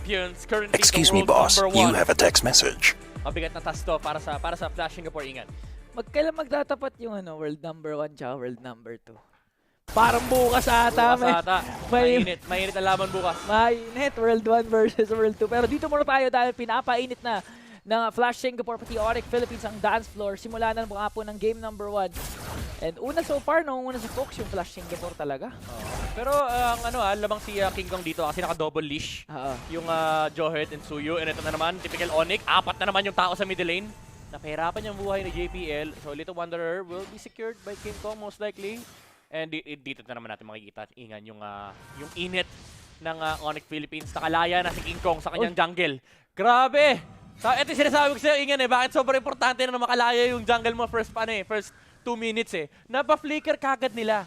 champions, currently Excuse the me, world boss. number You 1. have a text message. Mabigat na task to para sa Flash Singapore, Ingan. Kailan magtatapat yung world number 1 tsaka world number 2? Parang bukas ata. Bukas ata. Mainit ang laban bukas. Mainit, world 1 versus world 2. Pero dito muna tayo dahil pinapainit na ng Flash Singapore pati Onyx Philippines ang dance floor. Simula na mga po ng game number 1. And una so far, una sa Fox yung Flash Singapore talaga. Pero ang lamang si King Kong dito kasi naka-double leash. Yung Johead and Suyu. And ito na naman, typical Onyx. 4 na naman yung tao sa middle lane. Napahirapan yung buhay ni JPL. So Little Wanderer will be secured by King Kong most likely. And dito na naman natin makikita, Ingan, yung init ng Onyx Philippines. Nakalaya na si King Kong sa kanyang jungle. Grabe! Ito yung sinasabi ko sa'yo, Ingan bakit sobrang importante na makalaya yung jungle mo first 2 minutes Napa-flicker kagad nila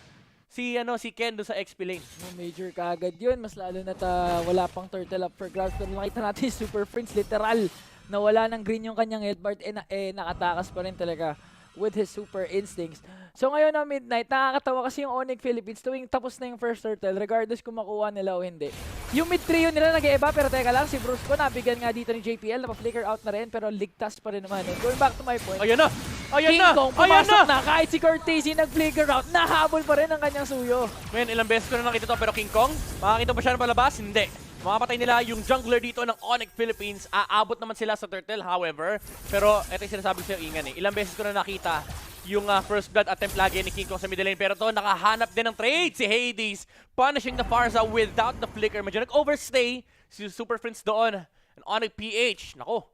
si Ken doon sa XP lane. Major kagad yun, mas lalo na wala pang turtle up for grabs. Pero nakita natin Super Prince, literal, na wala ng green yung kanyang headbart, nakatakas pa rin talaga with his super instincts. So ngayon na midnight, nakakatawa kasi yung Onyx Philippines tuwing tapos na yung first turtle, regardless kung makuha nila o hindi. Yung mid trio nila nag-iiba, pero teka lang, si Brusco nabigyan nga dito ni JPL, napa-flicker out na rin, pero ligtas pa rin naman. And going back to my point, Ayan na! Ayan King na! Kong pumasok na, kahit si Cortese nag-flicker out, nahabol pa rin ang kanyang suyo. Man, ilang beses ko na nakita to, pero King Kong, makakita ba siya ng palabas? Hindi. Makapatay nila yung jungler dito ng Onyx Philippines. Aabot naman sila sa turtle, however. Pero ito yung sinasabi ko sa'yo, Ingan Ilang beses ko na nakita yung first blood attempt lagi ni King Kong sa middle lane. Pero to, nakahanap din ng trade si Hades. Punishing the Pharsa without the flicker. Medyo nag-overstay si Super Prince doon. And Onyx PH, nako,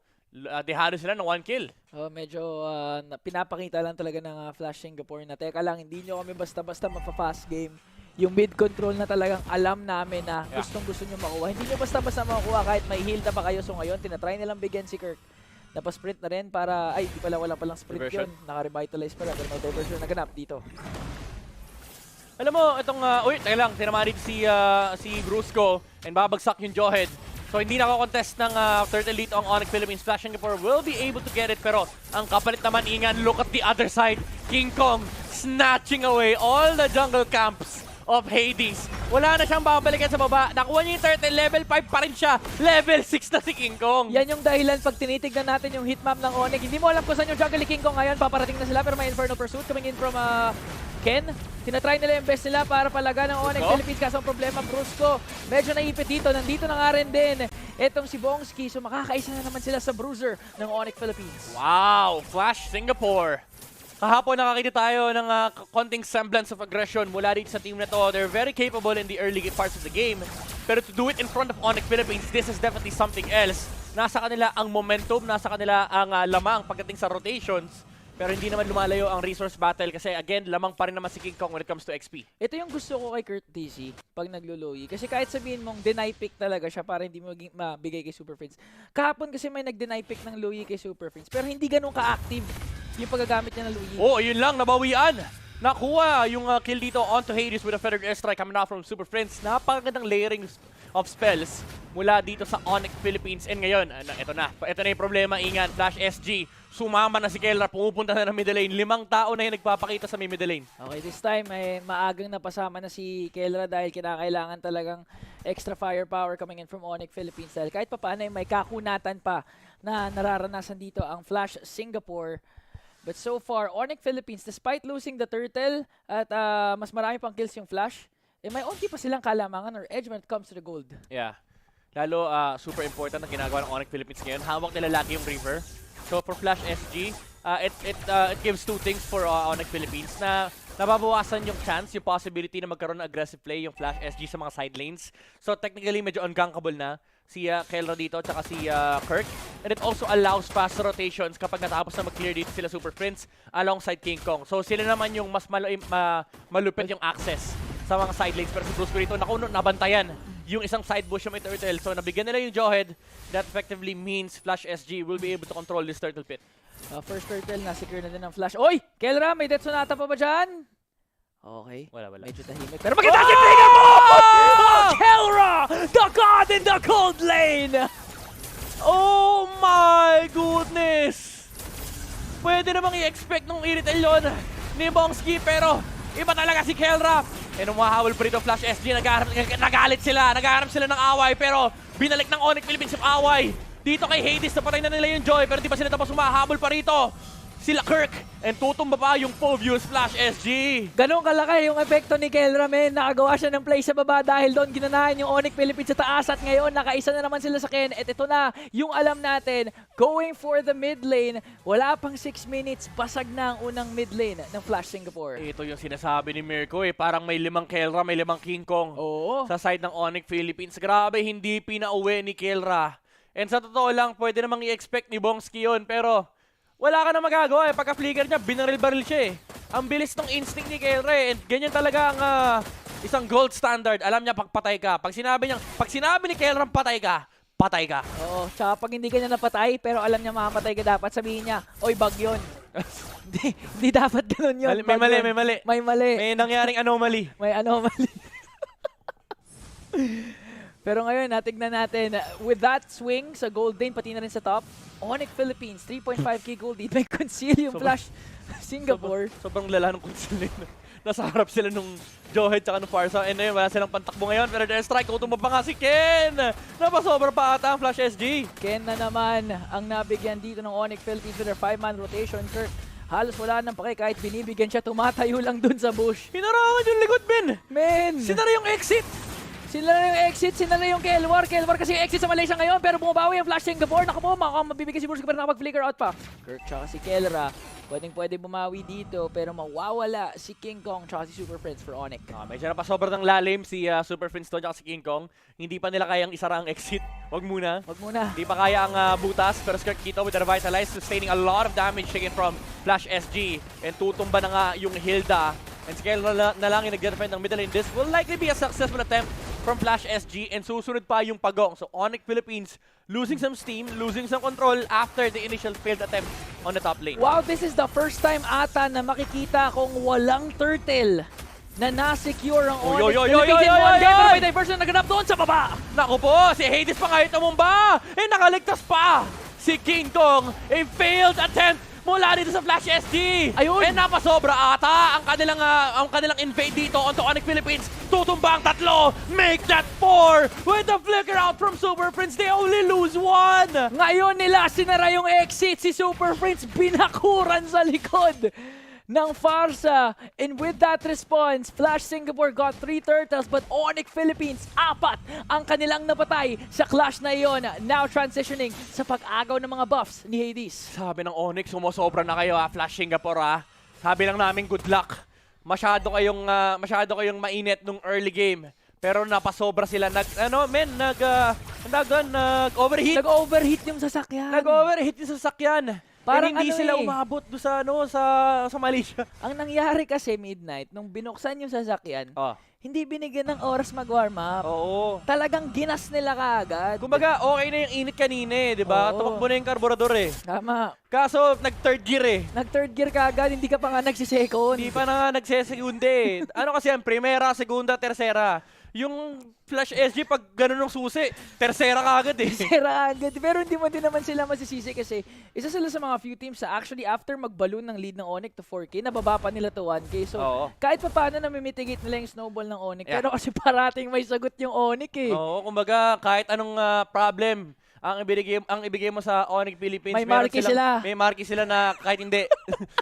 dehado sila ng 1 kill. Medyo pinapakita lang talaga ng Flash Singapore na teka lang, hindi nyo kami basta-basta mapa-fast game. Yung mid control na talagang alam namin na gustong-gusto nyo makuha. Hindi nyo basta-basta makuha kahit may heal na pa kayo. So ngayon, tinatry nilang bigyan si Kirk. Napasprint na rin para, ay, di pala, wala palang sprint yun. Naka-revitalize pala, pero may diversion na ganap dito. Alam mo, itong, teka lang, tinamaan dito si Brusco and babagsak yung Johead. So hindi nako-contest ng turtle dito ang Onyx Philippines. Flash Singapore will be able to get it, pero ang kapalit naman, Ingan, look at the other side. King Kong snatching away all the jungle camps of Hades. Wala na siyang babalikan sa baba. Nakuha niya yung turtle, level 5 pa rin siya. Level 6 na si King Kong. Yan yung dahilan pag tinitignan natin yung hitmap ng Onyx. Hindi mo alam kung saan yung jungle ni King Kong ngayon. Paparating na sila pero may Inferno Pursuit coming in from Ken. Tinatry nila yung best nila para palaga ng Onyx Philippines. Kaso ang problema, Brusco, medyo naipit dito. Nandito na nga rin din itong si Bongski. So makakaisa na naman sila sa bruiser ng Onyx Philippines. Wow! Flash Singapore. Kahapon nakakita tayo ng konting semblance of aggression mula dito sa team na to. They're very capable in the early parts of the game. Pero to do it in front of Onyx Philippines, this is definitely something else. Nasa kanila ang momentum, nasa kanila ang lamang pagdating sa rotations. Pero hindi naman lumalayo ang resource battle kasi again, lamang pa rin naman si King Kong when it comes to XP. Ito yung gusto ko kay Kurt DC pag naglo-lowy. Kasi kahit sabihin mong deny pick talaga siya para hindi mo mabigay kay Super Prince. Kahapon kasi may nag-deny pick ng lowy kay Super Prince pero hindi ganun ka-active yung paggagamit niya ng lowy. Oh, yun lang, nabawian. Nakuha yung kill dito onto Hades with a feathered airstrike coming out from Super Prince. Napakagandang layering of spells mula dito sa Onyx Philippines. And ngayon, ito na yung problema, Ingan. Flash SG, sumama na si Kelra, pumupunta na ng middle lane. 5 tao na yung nagpapakita sa may middle lane. Okay, this time ay maagang napasama na si Kelra dahil kinakailangan talagang extra firepower coming in from Onyx Philippines. Dahil kahit papaano ay may kakunatan pa na nararanasan dito ang Flash Singapore. But so far, Onyx Philippines, despite losing the turtle at mas marami pang kills yung Flash, may onti pa silang kalamangan or edge when it comes to the gold. Yeah. Lalo, super important ang ginagawa ng Onyx Philippines ngayon. Hawak nila lagi yung River. So for Flash SG, it gives 2 things for Onyx Philippines na nababawasan yung chance, yung possibility na magkaroon ng aggressive play yung Flash SG sa mga side lanes. So technically, medyo ungankable na si Kelra dito at saka si Kirk. And it also allows fast rotations kapag natapos na mag-clear dito sila Super Prince alongside King Kong. So sila naman yung mas malupit yung access sa mga side lanes. Pero si Brusco dito, nabantayan yung isang side bush yung may turtle. So nabigyan nila yung Johead. That effectively means Flash SG will be able to control this turtle pit. First turtle, na-secure na din ng Flash. Oy! Kelra, may Death Sonata pa ba dyan? Okay. Wala. Medyo tahimik. Pero maganda si Trigger mo! Oh, Kelra! The God in the cold lane! Oh my goodness! Pwede namang i-expect nung Irithel yun ni Bongski, pero iba talaga si Kelra. And umahabol pa rito Flash SG, nagalit sila, naghahanap sila ng away, pero binalik ng Onyx Philippines yung away. Dito kay Hades, napatay na nila yung Joy, pero di pa sila tapos umahabol pa rito. Sila Kirk, and tutumba pa yung Phobius Flash SG. Ganun kalaki yung epekto ni Kelra, men. Nakagawa siya ng play sa baba dahil doon ginanahan yung Onyx Philippines sa taas at ngayon nakaisa na naman sila sa Ken. At ito na yung alam natin, going for the mid lane. Wala pang 6 minutes, basag na ang unang mid lane ng Flash Singapore. Ito yung sinasabi ni Mirko parang may 5 Kelra, may 5 King Kong. Oo. Sa side ng Onyx Philippines. Grabe, hindi pinauwi ni Kelra. And sa totoo lang, pwede namang i-expect ni Bongski yun, pero wala ka na magagawa pagka-flicker niya, binaril-baril siya Ang bilis ng instinct ni Kelra and ganyan talaga ang isang gold standard. Alam niya pagpatay ka. Pag sinabi ni Kelra patay ka, patay ka. Oo, tsaka pag hindi ka niya napatay, pero alam niya makapatay ka dapat, sabihin niya, oy, bug yun. Hindi dapat ganun yun. May mali, may mali. May mali. May nangyaring anomaly. May anomaly. Pero ngayon, natignan natin, with that swing sa gold lane, pati na rin sa top, Onyx Philippines, 3.5k gold lead, may conceal yung Flash Singapore. Sobrang lala ng conceal nila. Nasa harap sila nung Jawhead tsaka nung Farsa. And ayun, wala silang pantakbo ngayon. Pero there's strike, utumba pa nga si Ken. Napasobra pa ata ang Flash SG. Ken na naman ang nabigyan dito ng Onyx Philippines with their 5-man rotation. Kirk, halos wala nang pake kahit binibigyan siya, tumatayo lang dun sa bush. Hinarangan yung likod, Ben. Men! Sinara yung exit. Sila na yung exit, sila na yung Kelwar. Kelwar kasi yung exit sa Malaysia ngayon, pero bumabawi ang Flash Singapore. Naku mo, mabibigyan si Bruce pero nakapag-flicker out pa. Kirk tsaka si Kelra, pwede bumawi dito, pero mawawala si King Kong tsaka si Super Friends for Onyx. Medyo na pa sobrang ng lalim si Super Friends to tsaka si King Kong. Hindi pa nila kayang isara ang exit. Wag muna. Wag muna. Hindi pa kaya ang butas, pero Skirk Kito with the Revitalize, sustaining a lot of damage taken from Flash SG. And tutumba na nga yung Hilda. And si Kelra na lang yung nag-defend ng middle lane. This will likely be a successful attempt from Flash SG, and susunod pa yung Pagong. So Onyx Philippines losing some steam, losing some control after the initial failed attempt on the top lane. Wow, this is the first time ata na makikita kung walang turtle na na-secure ang Onyx Philippines in one game, pero may diversion na naganap doon sa baba. Naku po, si Hades pa nga tumumba, nakaligtas pa si King Kong, a failed attempt mula dito sa Flash SG. Ayun. And napasobra ata ang kanilang invade dito onto Onyx Philippines. Tutumba ang 3. Make that 4 with the flicker out from Super Prince. They only lose 1. Ngayon nila sinara yung exit, si Super Prince binakuran sa likod ng Farsa. And with that response, Flash Singapore got 3 turtles, but Onyx Philippines, 4 ang kanilang napatay sa clash na iyon. Now transitioning sa pag-agaw ng mga buffs ni Hades. Sabi ng Onyx, sumosobra na kayo Flash Singapore Sabi lang namin good luck. Masyado kayong mainit nung early game. Pero napasobra sila. Nag-overheat. Nag-overheat yung sasakyan. Nag-overheat yung sasakyan. Parang hindi sila umabot do sa Malaysia. Ang nangyari kasi midnight, nung binuksan yung sasakyan, hindi binigyan ng oras mag-warm up. Oo. Talagang ginas nila kaagad. Kumbaga, okay na yung init kanina di ba? Oo. Tumakbo na yung karburador Tama. Kaso, nag-third gear Nag-third gear kaagad, hindi ka pa nga nagsisecond. Hindi pa na nga nagsesegunde Ano kasi yan, primera, segunda, tercera. Yung Flash SG, pag ganun ng susi, tercera ka agad Sira agad. Pero hindi mo din naman sila masisisi kasi isa sila sa mga few teams sa actually after mag-balloon ng lead ng Onyx to 4K, nababa pa nila to 1K. So, kahit pa paano namimitigate nila yung snowball ng Onyx. Yeah. Pero kasi parating may sagot yung Onyx Oo, kumbaga, kahit anong problem ang ibigay mo sa Onyx Philippines, may marky sila. May marky sila na kahit hindi,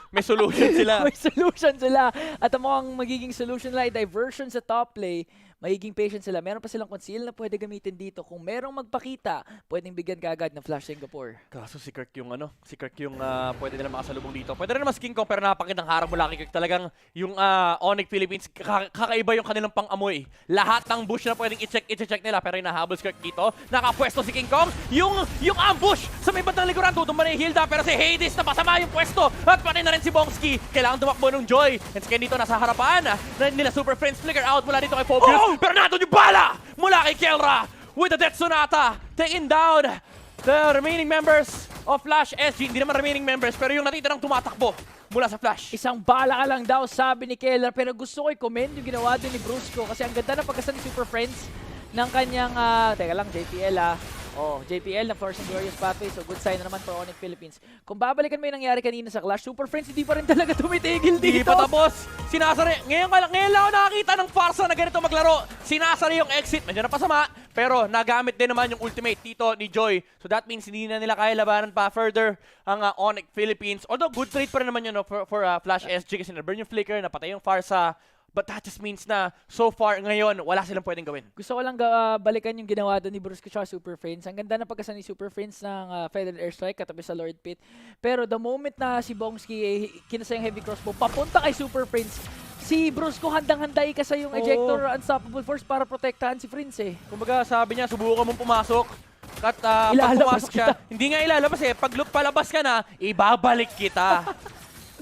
may solution sila. May solution sila. At ang mukhang magiging solution nila ay diversion sa top play. Magiging patient sila. Meron pa silang conceal na pwede gamitin dito. Kung merong magpakita, pwedeng bigyan kaagad ng Flash Singapore. Kaso si Kirk yung pwede nila makasalubong dito. Pwede rin mas King Kong, pero napakitang harap mula kay Kirk. Talagang yung Onyx Philippines, kakaiba yung kanilang pang-amoy. Lahat ng bush na pwedeng i-check nila, pero hinahabol si Kirk dito. Nakapwesto si King Kong. Yung ambush sa may bandang likuran, tutumba na yung Hilda, pero si Hades napasama yung pwesto. At pati na rin si Bongski. Kailangan tumakbo ng Joy. And si Ken dito nasa harapan nila Super Friends. Flicker out mula dito kay Phobius. Pero nato yung bala mula kay Kelra with the Death Sonata taking down the remaining members of Flash SG. Hindi naman remaining members, pero yung natitirang tumatakbo mula sa Flash. Isang bala ka lang daw, sabi ni Keller. Pero gusto ko i-commend yung ginawa din ni Brusco kasi ang ganda ng pagkasa ni Super Friends ng kanyang, teka lang, JPL Oh, JPL na Force and Glorious Pathway, so good sign na naman for Onyx Philippines. Kung babalikan mo yung nangyari kanina sa Clash, Super Friends hindi pa rin talaga tumitigil Hindi dito. pa tapos. Sinasari. Ngayon lang ako nakakita ng Farsa na ganito maglaro. Sinasari yung exit. Medyo napasama. Pero nagamit din naman yung ultimate dito ni Joy. So that means hindi na nila kaya labanan pa further ang Onyx Philippines. Although good trade pa rin naman yun no, for Flash SG kasi na-burn yung Flicker, napatay yung Farsa. But that just means na so far ngayon, wala silang pwedeng gawin. Gusto ko lang balikan yung ginawa doon ni Brusco at Super Friends. Ang ganda ng pagkasa ni Super Friends ng Feathered Airstrike katabi sa Lord Pit. Pero the moment na si Bongski kinasa yung heavy crossbow, papunta kay Super Friends, si Brusco handang-handa ikasa yung ejector Unstoppable Force para protektahan si Friends eh. Kumbaga sabi niya, subukan mong pumasok. At pag Ilalabas pumasok siya, hindi nga ilalabas eh. Pag palabas ka na, ibabalik kita.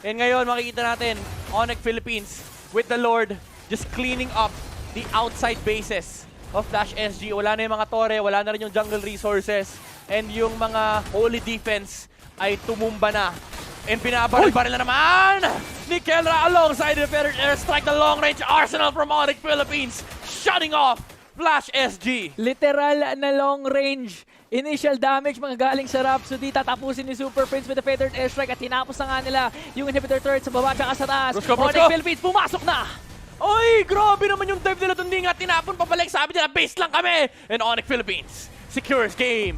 And ngayon, makikita natin, Onyx Philippines with the Lord just cleaning up the outside bases of Flash SG. Wala na yung mga tore, wala na rin yung jungle resources. And yung mga holy defense ay tumumba na. And binabaril-baril na naman ni Kelra alongside the Feathered Airstrike, the long-range arsenal from Onyx Philippines, shutting off Flash SG. Literal na long range. Initial damage mga galing sa Rhapsody. Tatapusin ni Super Prince with the Feathered Airstrike at tinapos na nga nila yung inhibitor turret sa baba tsaka sa taas. Brusco! Onyx Philippines pumasok na! Oy, grabe naman yung dive nila. Hindi nga tinapon pabalik. Sabi nila, base lang kami. And Onyx Philippines secures game.